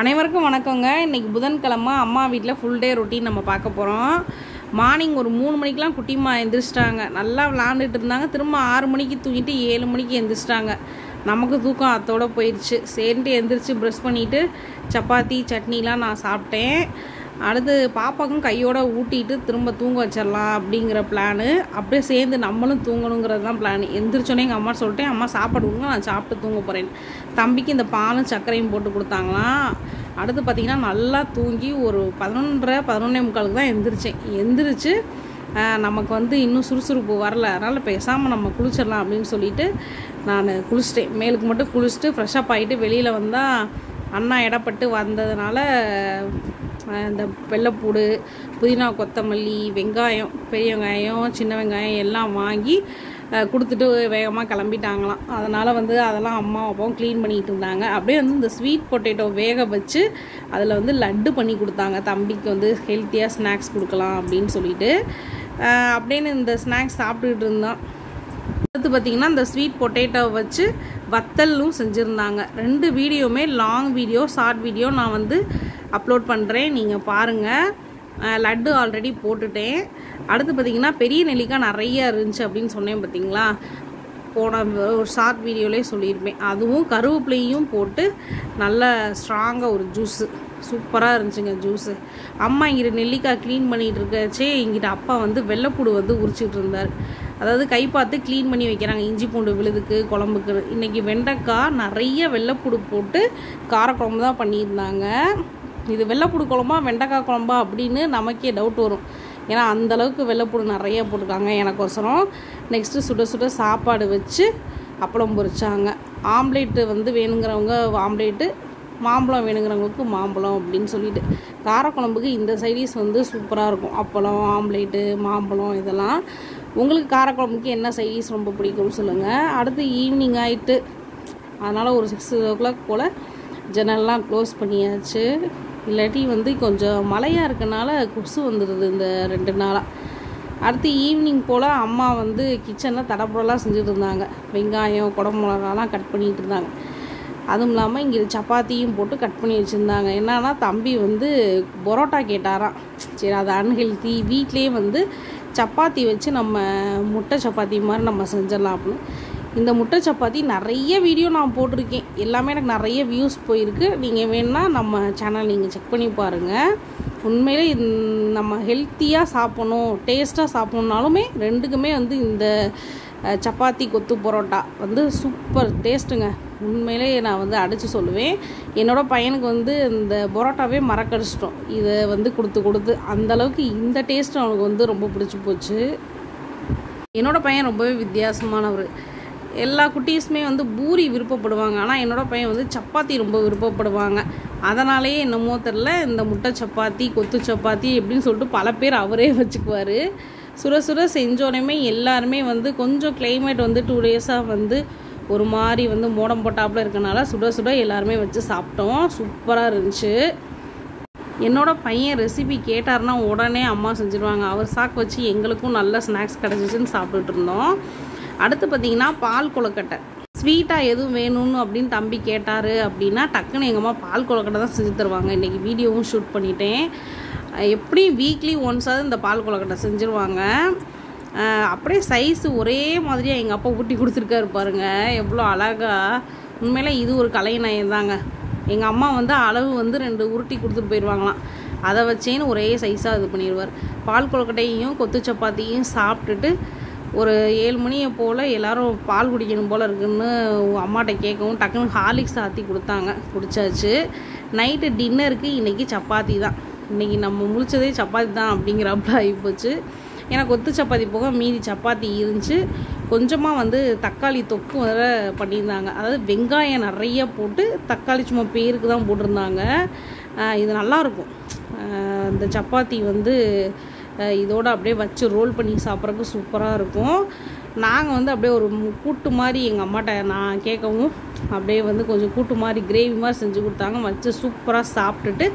அனைவருக்கும் வணக்கங்க. இன்றைக்கி புதன்கிழமை அம்மா வீட்டில் ஃபுல் டே ரொட்டீன் நம்ம பார்க்க போகிறோம். மார்னிங் ஒரு 3 மணிக்கெலாம் குட்டிம்மா எந்திரிச்சிட்டாங்க. நல்லா விளாண்டுட்டு இருந்தாங்க. திரும்ப 6 மணிக்கு தூங்கிட்டு 7 மணிக்கு எந்திரிச்சிட்டாங்க. நமக்கு தூக்கம் அத்தோடு போயிடுச்சு. சரின்ட்டு எந்திரிச்சு ப்ரெஷ் பண்ணிவிட்டு சப்பாத்தி சட்னிலாம் நான் சாப்பிட்டேன். அடுத்து பாப்பாக்கும் கையோடு ஊட்டிட்டு திரும்ப தூங்க வச்சிடலாம் அப்படிங்கிற பிளானு. அப்படியே சேர்ந்து நம்மளும் தூங்கணுங்கிறது தான் பிளான். எந்திரிச்சோன்னே எங்கள் அம்மா சொல்லிட்டேன், அம்மா சாப்பாடு கொடுங்க, நான் சாப்பிட்டு தூங்க போகிறேன். தம்பிக்கு இந்த பாலும் சர்க்கரையும் போட்டு கொடுத்தாங்களாம். அடுத்து பார்த்திங்கன்னா நல்லா தூங்கி ஒரு 11:30-11:45 தான் எந்திரிச்சு நமக்கு இன்னும் சுறுசுறுப்பு வரல. அதனால் பேசாமல் நம்ம குளிச்சிடலாம் அப்படின்னு சொல்லிவிட்டு நான் குளிச்சிட்டேன். மேலுக்கு மட்டும் குளிச்சுட்டு ஃப்ரெஷ்ஷப் ஆகிட்டு வெளியில் வந்தால் அண்ணா இடப்பட்டு வந்ததுனால இந்த வெள்ளைப்பூடு, புதினா, கொத்தமல்லி, வெங்காயம், பெரிய வெங்காயம், சின்ன வெங்காயம் எல்லாம் வாங்கி கொடுத்துட்டு வேகமாக கிளம்பிட்டாங்களாம். அதனால் அதெல்லாம் அம்மா அப்பாவும் க்ளீன் பண்ணிகிட்டு இருந்தாங்க. அப்படியே இந்த ஸ்வீட் பொட்டேட்டோ வேக வச்சு அதில் லட்டு பண்ணி கொடுத்தாங்க. தம்பிக்கு ஹெல்த்தியாக ஸ்நாக்ஸ் கொடுக்கலாம் அப்படின்னு சொல்லிட்டு அப்படின்னு இந்த ஸ்நாக்ஸ் சாப்பிட்டுக்கிட்டு இருந்தான். அடுத்து பார்த்திங்கன்னா இந்த ஸ்வீட் பொட்டேட்டோ வச்சு வத்தலும் செஞ்சுருந்தாங்க. 2 வீடியோவுமே லாங் வீடியோ, ஷார்ட் வீடியோ நான் அப்லோட் பண்ணுறேன், நீங்கள் பாருங்கள். லட்டு ஆல்ரெடி போட்டுட்டேன். அடுத்து பார்த்திங்கன்னா பெரிய நெல்லிக்காய் நிறைய இருந்துச்சு அப்படின்னு சொன்னேன் பார்த்திங்களா, போன ஒரு ஷார்ட் வீடியோலேயே சொல்லியிருப்பேன். அதுவும் கருவேப்பிலையும் போட்டு நல்ல ஸ்ட்ராங்காக ஒரு ஜூஸு சூப்பராக இருந்துச்சுங்க ஜூஸு. அம்மா இங்கிட்ட நெல்லிக்காய் க்ளீன் பண்ணிகிட்டு இருக்கச்சே இங்கிட்ட அப்பா வெள்ளைப்பூடு உரிச்சிட்டு இருந்தார். அதாவது கை பார்த்து க்ளீன் பண்ணி வைக்கிறாங்க, இஞ்சி பூண்டு விழுதுக்கு குழம்புக்கு. இன்றைக்கி வெண்டைக்காய் நிறைய வெள்ளைப்பூடு போட்டு காரக்குழம்பு தான் பண்ணியிருந்தாங்க. இது வெள்ளைப்பூடு குழம்பா வெண்டைக்காய் குழம்பா அப்படின்னு நமக்கே டவுட் வரும். ஏன்னா அந்தளவுக்கு வெள்ளைப்பூடு நிறைய போட்டிருக்காங்க எனக்கோசரம். நெக்ஸ்ட்டு சுட சுட சாப்பாடு வச்சு அப்பளம் பொரிச்சாங்க. ஆம்லேட்டு வேணுங்கிறவங்க ஆம்லேட்டு, மாம்பழம் வேணுங்கிறவங்களுக்கு மாம்பழம் அப்படின்னு சொல்லிட்டு. காரக்குழம்புக்கு இந்த சைடிஸ் சூப்பராக இருக்கும். அப்பளம், ஆம்லேட்டு, மாம்பழம் இதெல்லாம். உங்களுக்கு காரக்குழம்புக்கு என்ன சைடிஸ் ரொம்ப பிடிக்கும்னு சொல்லுங்கள். அடுத்து ஈவினிங் ஆகிட்டு அதனால் ஒரு 6 o'clock போல் ஜன்னல்லாம் க்ளோஸ் பண்ணியாச்சு. இல்லாட்டி கொஞ்சம் மழையாக இருக்கனால கொசு வந்துடுது இந்த 2 நாளாக. அடுத்து ஈவினிங் போல் அம்மா கிச்சனில் தடப்புடலாம் செஞ்சுட்டு இருந்தாங்க. வெங்காயம், குடமிளகாலாம் கட் பண்ணிகிட்டு இருந்தாங்க. அதுவும் இல்லாமல் இங்கே சப்பாத்தியும் போட்டு கட் பண்ணி வச்சுருந்தாங்க. என்னன்னா தம்பி பரோட்டா கேட்டாராம். சரி, அது அன்ஹெல்த்தி, வீட்லேயே சப்பாத்தி வச்சு நம்ம முட்டை சப்பாத்தி மாதிரி நம்ம செஞ்சிடலாம் அப்படின்னு. இந்த முட்டை சப்பாத்தி நிறைய வீடியோ நான் போட்டிருக்கேன். எல்லாமே எனக்கு நிறைய வியூஸ் போயிருக்கு. நீங்கள் வேணுன்னா நம்ம சேனல் நீங்கள் செக் பண்ணி பாருங்கள். உண்மையிலே நம்ம ஹெல்த்தியாக சாப்பிட்ணும், டேஸ்ட்டாக சாப்பிட்ணுன்னாலுமே 2க்குமே இந்த சப்பாத்தி கொத்து பரோட்டா சூப்பர் டேஸ்ட்டுங்க. உண்மையிலே நான் அடித்து சொல்லுவேன். என்னோடய பையனுக்கு இந்த பரோட்டாவே மறக்கடிச்சிட்டோம் இதை கொடுத்து அந்தளவுக்கு இந்த டேஸ்ட்டு அவனுக்கு ரொம்ப பிடிச்சி போச்சு. என்னோடய பையன் ரொம்பவே வித்தியாசமானவர். எல்லா குட்டீஸுமே பூரி விருப்பப்படுவாங்க. ஆனால் என்னோடய பையன் சப்பாத்தி ரொம்ப விருப்பப்படுவாங்க. அதனாலேயே என்னமோ தெரில, இந்த முட்டை சப்பாத்தி, கொத்து சப்பாத்தி எப்படின்னு சொல்லிட்டு பல பேர் அவரே வச்சுக்குவார். சுட சுட செஞ்சோடனே எல்லாருமே கொஞ்சம் கிளைமேட் 2 டேஸாக ஒரு மாதிரி மோடம் போட்டாப்பில் இருக்கனால சுட சுட எல்லாருமே வச்சு சாப்பிட்டோம். சூப்பராக இருந்துச்சு. என்னோடய பையன் ரெசிபி கேட்டார்னா உடனே அம்மா செஞ்சுருவாங்க. அவர் சாக்கு வச்சு எங்களுக்கும் நல்ல ஸ்நாக்ஸ் கிடச்சிச்சின்னு சாப்பிட்டுட்டு இருந்தோம். அடுத்து பார்த்திங்கன்னா பால் கொழுக்கட்டை. ஸ்வீட்டாக எதுவும் வேணும்னு அப்படின்னு தம்பி கேட்டார் அப்படின்னா டக்குன்னு எங்கள் அம்மா பால் கொழுக்கட்டை தான் செஞ்சு தருவாங்க. இன்றைக்கி வீடியோவும் ஷூட் பண்ணிட்டேன். எப்படியும் வீக்லி ஒன்ஸாவது இந்த பால் கொழுக்கட்டை செஞ்சுருவாங்க. அப்படியே சைஸு ஒரே மாதிரியாக எங்கள் அப்பா ஊட்டி கொடுத்துருக்காரு பாருங்க, எவ்வளோ அழகாக. உண்மையிலே இது ஒரு கலைநயம் தாங்க. எங்கள் அம்மா அளவு 2 உருட்டி கொடுத்துட்டு போயிடுவாங்களாம். அதை வச்சேன்னு ஒரே சைஸாக இது பண்ணிடுவார். பால் கொழுக்கட்டையும் கொத்து சப்பாத்தியும் சாப்பிட்டுட்டு ஒரு 7 மணியை போல் எல்லோரும் பால் குடிக்கணும் போல் இருக்குன்னு அம்மாட்ட கேட்கவும் டக்குன்னு ஹார்லிக்ஸ் ஆற்றி கொடுத்தாங்க, குடித்தாச்சு. நைட்டு டின்னருக்கு இன்றைக்கி சப்பாத்தி தான். இன்றைக்கி நம்ம முடித்ததே சப்பாத்தி தான் அப்படிங்கிறப்ப ஆகிப்போச்சு. ஏன்னா கொத்து சப்பாத்தி போக மீதி சப்பாத்தி இருந்துச்சு. கொஞ்சமாக தக்காளி தொக்கு பண்ணியிருந்தாங்க. அதாவது வெங்காயம் நிறைய போட்டு தக்காளி சும்மா பேருக்கு தான் போட்டிருந்தாங்க. இது நல்லாயிருக்கும். இந்த சப்பாத்தி இதோடு அப்படியே வச்சு ரோல் பண்ணி சாப்பிட்றதுக்கு சூப்பராக இருக்கும். நாங்கள் அப்படியே ஒரு கூட்டு மாதிரி எங்கள் அம்மாட்ட நான் கேட்கவும் அப்படியே கொஞ்சம் கூட்டு மாதிரி கிரேவி மாதிரி செஞ்சு கொடுத்தாங்க. வச்சு சூப்பராக சாப்பிட்டுட்டு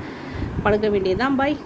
படுக்க வேண்டியதுதான். பாய்.